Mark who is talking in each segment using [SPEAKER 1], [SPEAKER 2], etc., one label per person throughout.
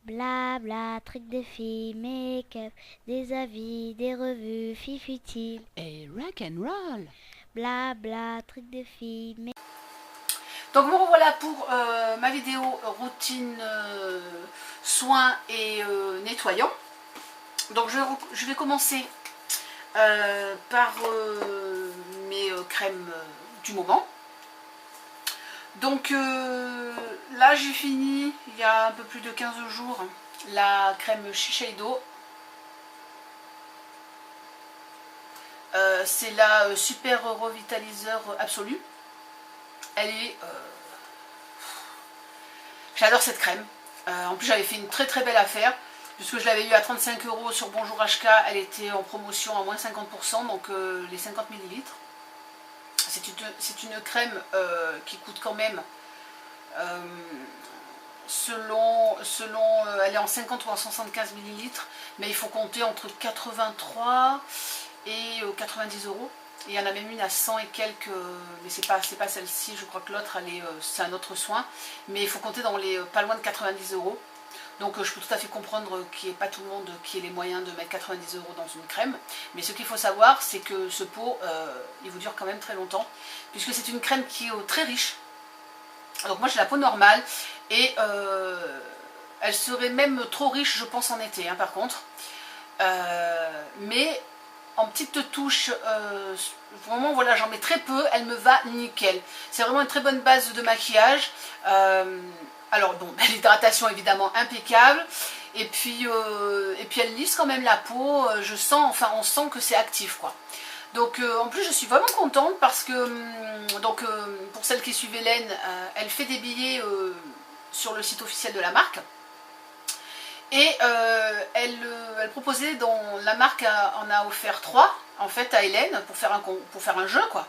[SPEAKER 1] Blabla, trucs de filles, make-up, des avis, des revues, filles futiles.
[SPEAKER 2] Et rock and roll.
[SPEAKER 1] Blabla, trucs de filles, make-up.
[SPEAKER 2] Donc me revoilà pour ma vidéo routine soins et nettoyant. Donc je vais commencer par mes crèmes du moment. Donc là j'ai fini il y a un peu plus de 15 jours la crème Shiseido. C'est la super revitaliseur absolu. Elle est... J'adore cette crème. En plus j'avais fait une très très belle affaire. Puisque je l'avais eu à 35 € sur Bonjour HK, elle était en promotion à moins 50%, donc les 50 ml. C'est une crème qui coûte quand même, elle est en 50 ou en 75 ml, mais il faut compter entre 83 et 90 €. Et il y en a même une à 100 et quelques, mais c'est pas celle-ci, je crois que l'autre, c'est un autre soin. Mais il faut compter dans les pas loin de 90 €. Donc je peux tout à fait comprendre qu'il n'y ait pas tout le monde qui ait les moyens de mettre 90 € dans une crème. Mais ce qu'il faut savoir, c'est que ce pot, il vous dure quand même très longtemps. Puisque c'est une crème qui est très riche. Donc moi j'ai la peau normale. Et elle serait même trop riche, je pense, en été, hein, par contre. Mais en petite touche, vraiment voilà, j'en mets très peu, elle me va nickel. C'est vraiment une très bonne base de maquillage. Alors bon, l'hydratation évidemment impeccable. Et puis elle lisse quand même la peau. Je sens, enfin on sent que c'est actif quoi. Donc en plus je suis vraiment contente parce que pour celles qui suivent Hélène, elle fait des billets sur le site officiel de la marque. Et elle proposait, la marque en a offert 3 en fait à Hélène pour faire un jeu quoi.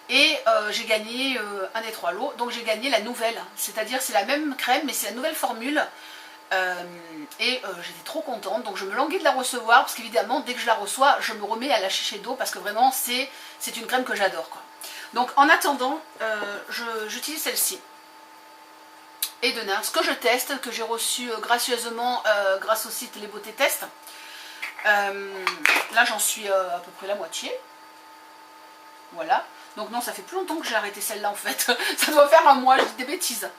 [SPEAKER 2] Et j'ai gagné un des 3 lots, donc j'ai gagné la nouvelle, c'est-à-dire c'est la même crème mais c'est la nouvelle formule. J'étais trop contente, donc je me languis de la recevoir parce qu'évidemment dès que je la reçois je me remets à la Shiseido parce que vraiment c'est une crème que j'adore quoi. Donc en attendant j'utilise celle-ci. Et de ce que je teste, que j'ai reçu gracieusement grâce au site Les Beautés Test. Là j'en suis à peu près la moitié. Voilà. Donc non, ça fait plus longtemps que j'ai arrêté celle-là en fait. Ça doit faire un mois, je dis des bêtises.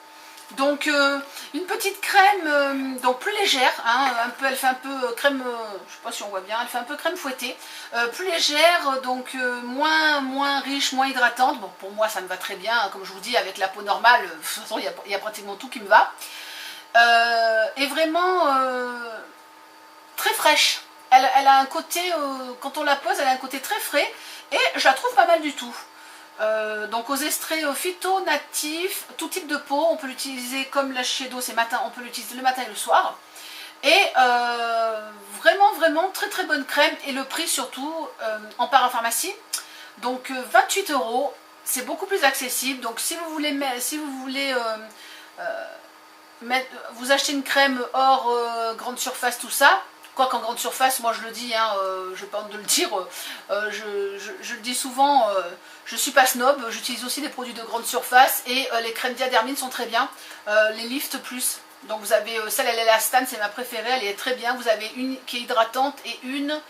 [SPEAKER 2] Donc une petite crème donc plus légère, hein, elle fait un peu crème, je sais pas si on voit bien, elle fait un peu crème fouettée, plus légère, donc moins riche, moins hydratante. Bon pour moi ça me va très bien, hein, comme je vous dis avec la peau normale, de toute façon il y a pratiquement tout qui me va. Et vraiment très fraîche. Elle a un côté, quand on la pose, elle a un côté très frais et je la trouve pas mal du tout. Donc aux extraits phyto, natifs, tout type de peau, on peut l'utiliser comme la Shiseido, c'est matin, on peut l'utiliser le matin et le soir. Et vraiment très très bonne crème et le prix surtout en parapharmacie. Donc 28 €, c'est beaucoup plus accessible. Donc si vous voulez vous achetez une crème hors grande surface, tout ça. Quoi qu'en grande surface, moi je le dis, hein, je n'ai pas honte de le dire, je le dis souvent, je suis pas snob, j'utilise aussi des produits de grande surface et les crèmes Diadermine sont très bien, les Lift Plus. Donc vous avez celle, elle est la Stan, c'est ma préférée, elle est très bien. Vous avez une qui est hydratante et une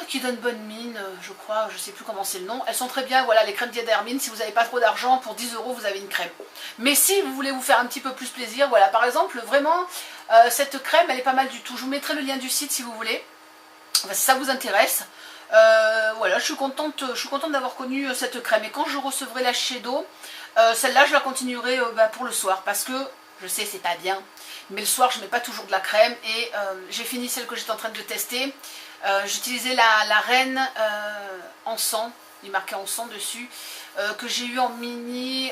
[SPEAKER 2] qui donne bonne mine, je crois, je sais plus comment c'est le nom. Elles sont très bien, voilà, les crèmes Diadermine, si vous n'avez pas trop d'argent, pour 10 € vous avez une crème. Mais si vous voulez vous faire un petit peu plus plaisir, voilà, par exemple, vraiment, cette crème, elle est pas mal du tout. Je vous mettrai le lien du site si vous voulez, enfin, si ça vous intéresse. Voilà, je suis contente d'avoir connu cette crème. Et quand je recevrai la Shiseido, celle-là, je la continuerai pour le soir, parce que, je sais, c'est pas bien, mais le soir, je mets pas toujours de la crème, et j'ai fini celle que j'étais en train de tester. J'utilisais la Reine Encens, il marquait Encens dessus, que j'ai eu en mini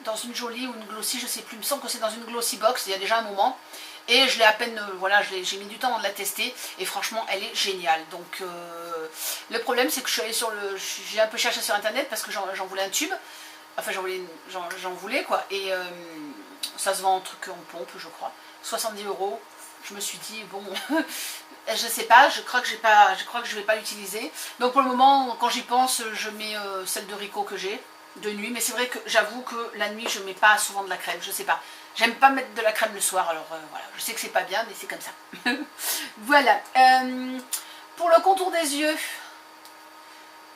[SPEAKER 2] dans une jolie ou une glossy, je sais plus, il me semble que c'est dans une glossy box, il y a déjà un moment. Et je l'ai à peine, voilà, j'ai mis du temps avant de la tester, et franchement elle est géniale. Donc le problème c'est que j'ai un peu cherché sur internet parce que j'en voulais un tube, enfin j'en voulais quoi, et ça se vend en truc en pompe je crois, 70 €. Je me suis dit bon, je sais pas, je crois que je vais pas l'utiliser. Donc pour le moment, quand j'y pense, je mets celle de Rico que j'ai. de nuit, mais c'est vrai que j'avoue que la nuit je mets pas souvent de la crème, je sais pas. J'aime pas mettre de la crème le soir, alors voilà, je sais que c'est pas bien, mais c'est comme ça. Voilà. Pour le contour des yeux,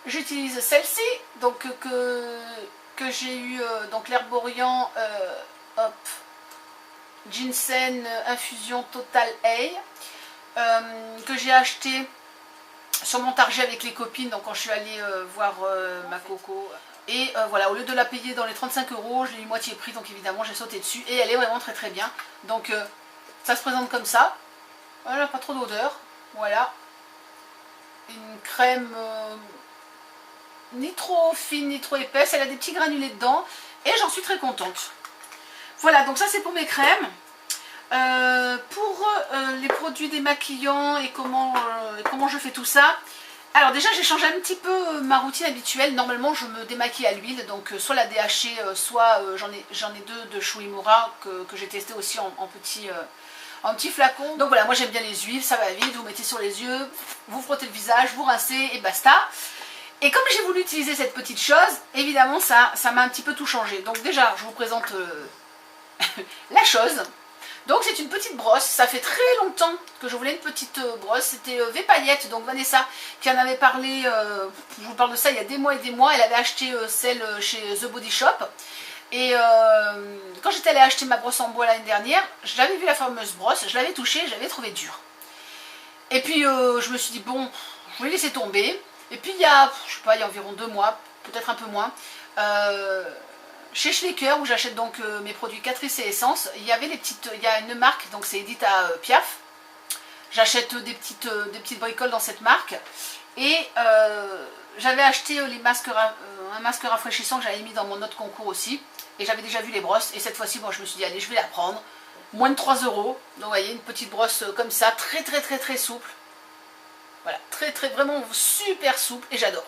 [SPEAKER 2] j'utilise celle-ci, donc que j'ai eu, donc l'Herborian, hop, Ginseng Infusion Total A, que j'ai acheté sur mon target avec les copines, donc quand je suis allée voir ma coco. Et voilà, au lieu de la payer dans les 35 €, je l'ai eu moitié prix, donc évidemment j'ai sauté dessus. Et elle est vraiment très très bien. Donc ça se présente comme ça. Voilà, pas trop d'odeur. Voilà. Une crème ni trop fine ni trop épaisse. Elle a des petits granulés dedans. Et j'en suis très contente. Voilà, donc ça c'est pour mes crèmes. Pour les produits démaquillants et comment je fais tout ça. Alors déjà j'ai changé un petit peu ma routine habituelle. Normalement je me démaquille à l'huile, donc soit la DHC, soit j'en ai deux de Shuimura que j'ai testé aussi en petit flacon. Donc voilà, moi j'aime bien les huiles, ça va vite, vous mettez sur les yeux, vous frottez le visage, vous rincez et basta. Et comme j'ai voulu utiliser cette petite chose, évidemment ça m'a un petit peu tout changé. Donc déjà je vous présente la chose. Donc c'est une petite brosse, ça fait très longtemps que je voulais une petite brosse, c'était V Paillette, donc Vanessa qui en avait parlé, je vous parle de ça il y a des mois et des mois, elle avait acheté celle chez The Body Shop, et quand j'étais allée acheter ma brosse en bois l'année dernière, j'avais vu la fameuse brosse, je l'avais touchée, je l'avais trouvée dure. Et puis je me suis dit bon, je vais laisser tomber, et puis il y a, je sais pas, il y a environ 2 mois, peut-être un peu moins, chez Schlecker, où j'achète donc mes produits Catrice et Essence, il y avait il y a une marque, donc c'est Edita Piaf. J'achète des petites bricoles dans cette marque. Et j'avais acheté un masque rafraîchissant que j'avais mis dans mon autre concours aussi. Et j'avais déjà vu les brosses. Et cette fois-ci, bon, je me suis dit, allez, je vais la prendre. Moins de 3 €. Donc vous voyez, une petite brosse comme ça, très très très très souple. Voilà, très très vraiment super souple et j'adore.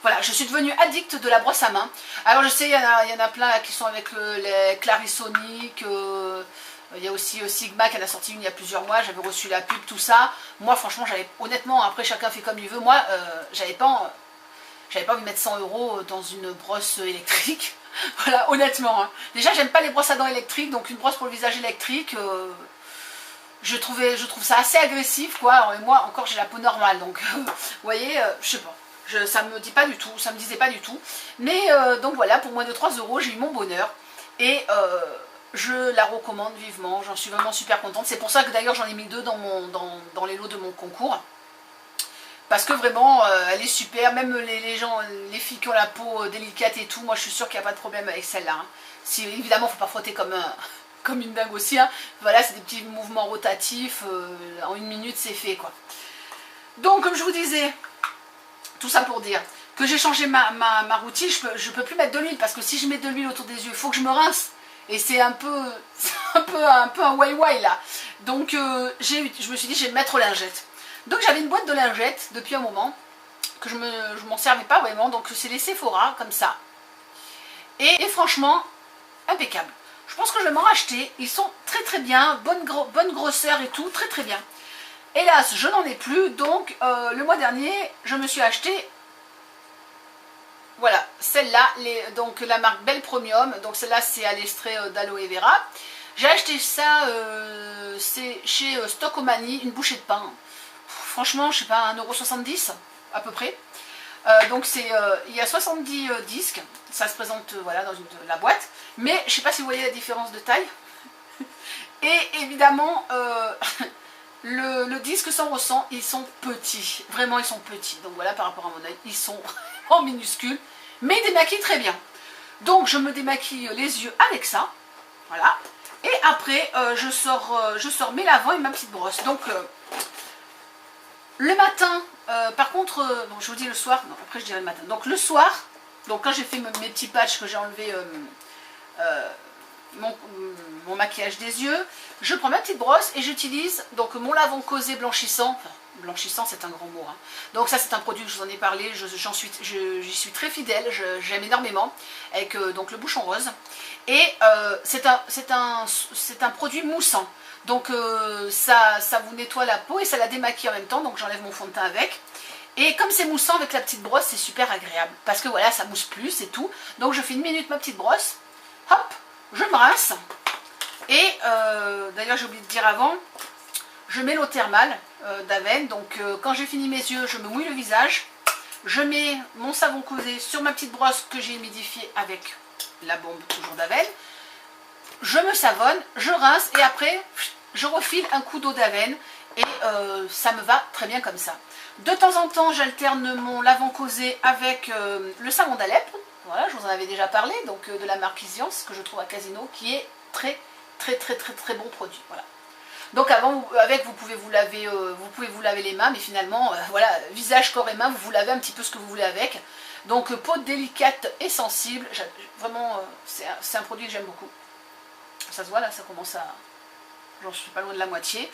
[SPEAKER 2] Voilà, je suis devenue addict de la brosse à main. Alors je sais, il y en a plein là, qui sont avec les Clarisonic, il y a aussi Sigma qui en a sorti une il y a plusieurs mois, j'avais reçu la pub, tout ça. Moi franchement, honnêtement, après chacun fait comme il veut, moi j'avais pas envie de mettre 100 € dans une brosse électrique. Voilà, honnêtement. Hein. Déjà, j'aime pas les brosses à dents électriques, donc une brosse pour le visage électrique, je trouve ça assez agressif, quoi. Alors, et moi, encore, j'ai la peau normale, donc vous voyez, je sais pas. Ça me dit pas du tout, ça me disait pas du tout. Mais donc voilà, pour moins de 3 €, j'ai eu mon bonheur. Et je la recommande vivement, j'en suis vraiment super contente. C'est pour ça que d'ailleurs j'en ai mis 2 dans les lots de mon concours. Parce que vraiment, elle est super. Même les filles qui ont la peau délicate et tout, moi je suis sûre qu'il n'y a pas de problème avec celle-là. Hein. Si, évidemment, il ne faut pas frotter comme une dingue aussi. Hein. Voilà, c'est des petits mouvements rotatifs. En 1 minute, c'est fait, quoi. Donc, comme je vous disais, tout ça pour dire que j'ai changé ma routine. Je peux plus mettre de l'huile parce que si je mets de l'huile autour des yeux, il faut que je me rince. Et c'est un peu un wai là. Donc je me suis dit, je vais me mettre aux lingettes. Donc j'avais une boîte de lingettes depuis un moment que je m'en servais pas vraiment. Donc c'est les Sephora comme ça. Et franchement, impeccable. Je pense que je vais m'en racheter. Ils sont très très bien, bonne grosseur et tout, très très bien. Hélas, je n'en ai plus, donc le mois dernier, je me suis acheté, voilà, celle-là, donc la marque Belle Premium, donc celle-là c'est à l'extrait d'aloe vera. J'ai acheté ça, c'est chez Stockomanie, une bouchée de pain. Franchement, je sais pas, 1,70 € à peu près. Donc il y a 70 disques, ça se présente voilà, dans la boîte, mais je sais pas si vous voyez la différence de taille. Et évidemment... Le disque s'en ressent, ils sont petits, vraiment ils sont petits, donc voilà par rapport à mon œil, ils sont en minuscules, mais ils démaquillent très bien. Donc je me démaquille les yeux avec ça, voilà, et après je sors mes lavants et ma petite brosse. Donc le matin, par contre, bon, je vous dis le soir, non après je dirai le matin, donc le soir, donc quand j'ai fait mes petits patchs que j'ai enlevé mon maquillage des yeux, je prends ma petite brosse et j'utilise donc mon lavant causé blanchissant. Enfin, blanchissant c'est un grand mot. Hein. Donc ça c'est un produit que je vous en ai parlé, j'y suis très fidèle, j'aime énormément, avec donc le bouchon rose. Et c'est un produit moussant. Donc ça vous nettoie la peau et ça la démaquille en même temps, donc j'enlève mon fond de teint avec. Et comme c'est moussant avec la petite brosse, c'est super agréable. Parce que voilà, ça mousse plus et tout. Donc je fais 1 minute ma petite brosse. Hop, je me rince. Et d'ailleurs, j'ai oublié de dire avant, je mets l'eau thermale d'Aven. Donc quand j'ai fini mes yeux, je me mouille le visage. Je mets mon savon causé sur ma petite brosse que j'ai humidifiée avec la bombe toujours d'Aven. Je me savonne, je rince et après, je refile un coup d'eau d'Aven. Et ça me va très bien comme ça. De temps en temps, j'alterne mon lavant causé avec le savon d'Alep. Voilà, je vous en avais déjà parlé, donc de la marque Isiance, que je trouve à Casino, qui est très bon produit. Voilà. Donc avec, vous pouvez vous laver les mains, mais finalement, voilà, visage, corps et mains, vous lavez un petit peu ce que vous voulez avec. Donc peau délicate et sensible, vraiment, c'est un produit que j'aime beaucoup. Ça se voit là, ça commence à... J'en suis pas loin de la moitié.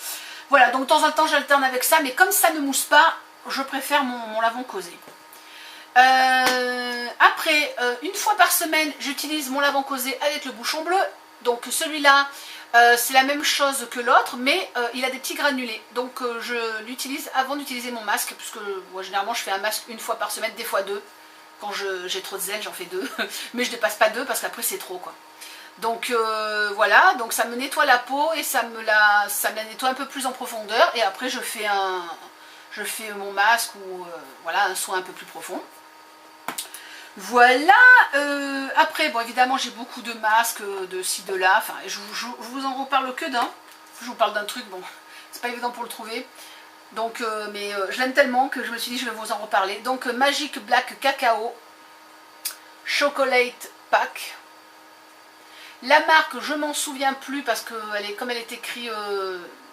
[SPEAKER 2] Voilà, donc de temps en temps j'alterne avec ça, mais comme ça ne mousse pas, je préfère mon lavant causé. Après, 1 fois par semaine, j'utilise mon lavant causé avec le bouchon bleu. Donc celui-là, c'est la même chose que l'autre, mais il a des petits granulés. Donc je l'utilise avant d'utiliser mon masque, puisque moi, généralement je fais un masque 1 fois par semaine, des fois 2. Quand j'ai trop de zèle, j'en fais 2. Mais je ne dépasse pas 2 parce qu'après c'est trop, quoi. Donc voilà, donc ça me nettoie la peau et ça me la nettoie un peu plus en profondeur. Et après je fais mon masque ou voilà, un soin un peu plus profond. Voilà, après bon évidemment j'ai beaucoup de masques de ci, de là. Enfin je vous en reparle que d'un. Je vous parle d'un truc, bon c'est pas évident pour le trouver. Donc je l'aime tellement que je me suis dit je vais vous en reparler. Donc Magic Black Cacao Chocolate Pack. La marque, je m'en souviens plus parce que comme elle est écrite,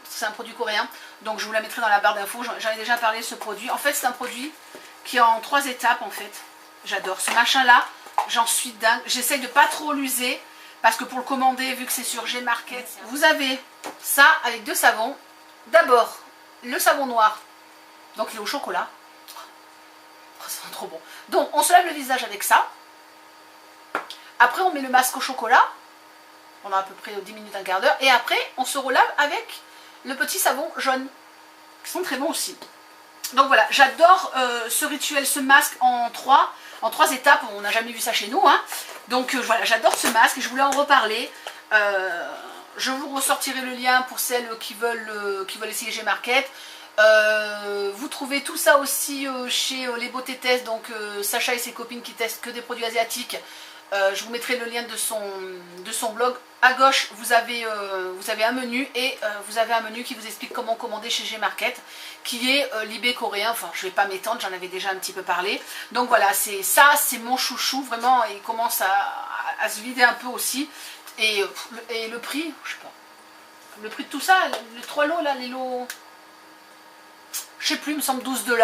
[SPEAKER 2] c'est un produit coréen. Donc je vous la mettrai dans la barre d'infos. J'en ai déjà parlé de ce produit. En fait, c'est un produit qui est en 3 étapes en fait. J'adore ce machin-là. J'en suis dingue. J'essaye de pas trop l'user parce que pour le commander, vu que c'est sur Gmarket, vous avez ça avec 2 savons. D'abord, le savon noir. Donc il est au chocolat. Oh, ça sent trop bon. Donc on se lave le visage avec ça. Après, on met le masque au chocolat. Pendant à peu près 10 minutes, un quart d'heure. Et après, on se relave avec le petit savon jaune. Qui sont très bons aussi. Donc voilà, j'adore ce rituel, ce masque en 3 étapes. On n'a jamais vu ça chez nous. Hein. Donc voilà, j'adore ce masque et je voulais en reparler. Je vous ressortirai le lien pour celles qui veulent essayer Gmarket. Vous trouvez tout ça aussi chez Les Beautés Test. Donc Sacha et ses copines qui testent que des produits asiatiques. Je vous mettrai le lien de son blog. À gauche, vous avez un menu et vous avez un menu qui vous explique comment commander chez Gmarket, qui est l'eBay coréen. Enfin, je ne vais pas m'étendre, j'en avais déjà un petit peu parlé. Donc voilà, c'est mon chouchou, vraiment. Il commence à se vider un peu aussi. Et le prix, je sais pas. Le prix de tout ça, les 3 lots là, les lots... Je sais plus, il me semble 12 $.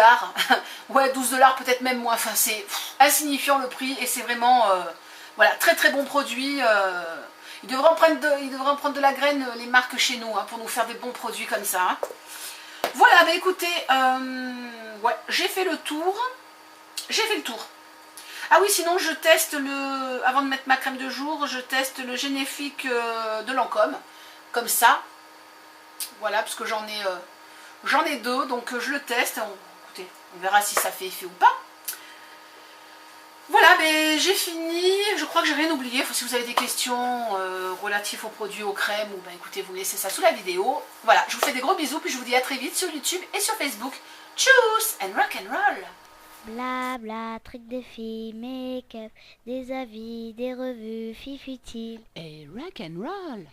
[SPEAKER 2] Ouais, 12 $ peut-être même moins. Enfin, c'est insignifiant le prix et c'est vraiment... voilà, très bon produit. Ils devraient en prendre de la graine, les marques chez nous, hein, pour nous faire des bons produits comme ça. Hein. Voilà, bah écoutez, ouais, j'ai fait le tour. Ah oui, sinon je teste avant de mettre ma crème de jour, je teste le Généfique de Lancôme. Comme ça. Voilà, parce que j'en ai 2, donc je le teste. Écoutez, on verra si ça fait effet ou pas. Voilà, ben, j'ai fini. Je crois que j'ai rien oublié. Si vous avez des questions relatives aux produits, aux crèmes, ou ben écoutez, vous me laissez ça sous la vidéo. Voilà, je vous fais des gros bisous, puis je vous dis à très vite sur YouTube et sur Facebook. Tchuss and rock and roll.
[SPEAKER 1] Bla bla, trucs de filles, make-up, des avis, des revues, filles futiles.
[SPEAKER 3] Et rock and roll.